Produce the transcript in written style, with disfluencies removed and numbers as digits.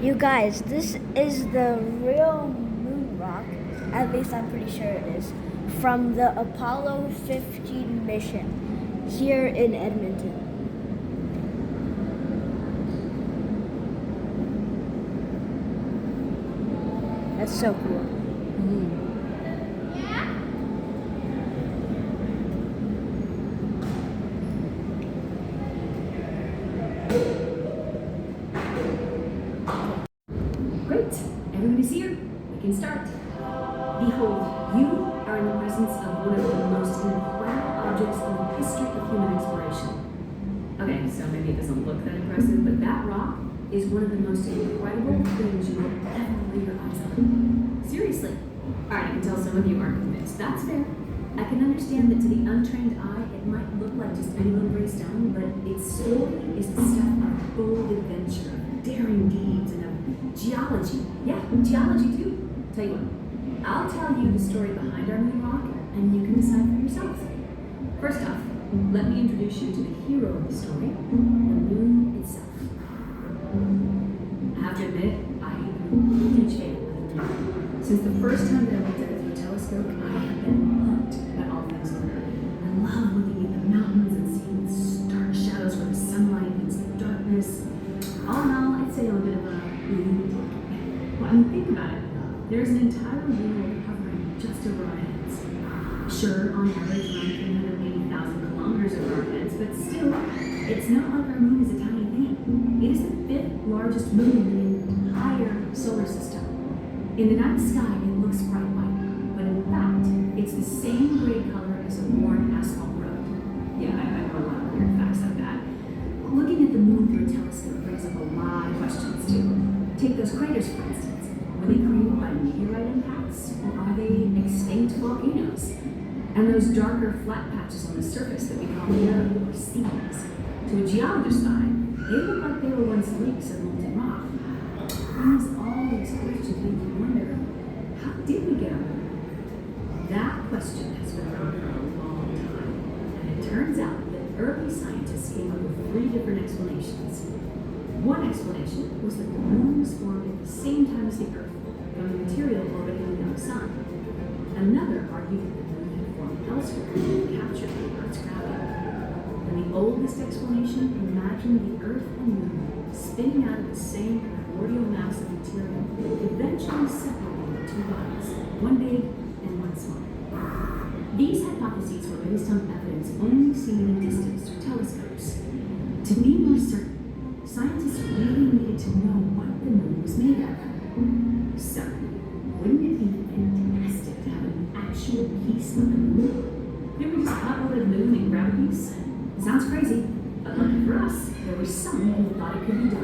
You guys, this is the real moon rock, at least I'm pretty sure it is, from the Apollo 15 mission here in Edmonton. That's so cool. Great, everybody's here. We can start. Behold, you are in the presence of one of the most incredible objects in the history of human exploration. Okay, so maybe it doesn't look that impressive, but that rock is one of the most incredible things you will ever lay your eyes on. Seriously. Alright, I can tell some of you aren't convinced. That's fair. I can understand that to the untrained eye, it might look like just any little gray stone, but its story is the stuff of bold adventure, daring deeds, and of geology. Yeah, geology too. Tell you what, I'll tell you the story behind our moon rock, and you can decide for yourselves. First off, let me introduce you to the hero of the story, the moon itself. I have to admit, I am a huge fan of the moon. Since the first time that I looked at it through a telescope, I have been hooked at all things lunar. I love looking at the mountains and seeing the stark shadows where the sunlight meets the darkness. All in all, I'd say I'm a bit of a lunatic. Well, I mean, think about it. There's an entire world hovering just over our heads. Sure, on average, around 380,000 kilometers over our heads, but still, it's not like our moon is a tiny thing. It is the 5th largest moon in the entire solar system. In the night sky, it looks bright white, but in fact, it's the same gray color as a worn asphalt road. Yeah, I know a lot of weird facts like that. Looking at the moon through a telescope brings up a lot of questions too. Take those craters, for instance. Were they created by meteorite impacts, or are they extinct volcanoes? And those darker flat patches on the surface that we call mirror or seas. To a geologist's eye, they look like they were once lakes of molten rock. Brings all these questions make you wonder, how did we get our moon? That question has been around for a long time, and it turns out that early scientists came up with 3 different explanations. One explanation was that the moon was formed at the same time as the Earth, from the material orbiting the young sun. Another argued that the moon had formed elsewhere and captured the Earth's gravity. And the oldest explanation imagined the Earth and moon spinning out of the same primordial mass of material, eventually separating into 2 bodies, one big and one small. These hypotheses were based on evidence only seen in the distance through telescopes. To be more certain, scientists really needed to know what the moon was made of. So, wouldn't it be fantastic to have an actual piece of the moon? Could we just pop over the moon and grab a piece? Sounds crazy, but lucky for us, there were some who thought it could be done.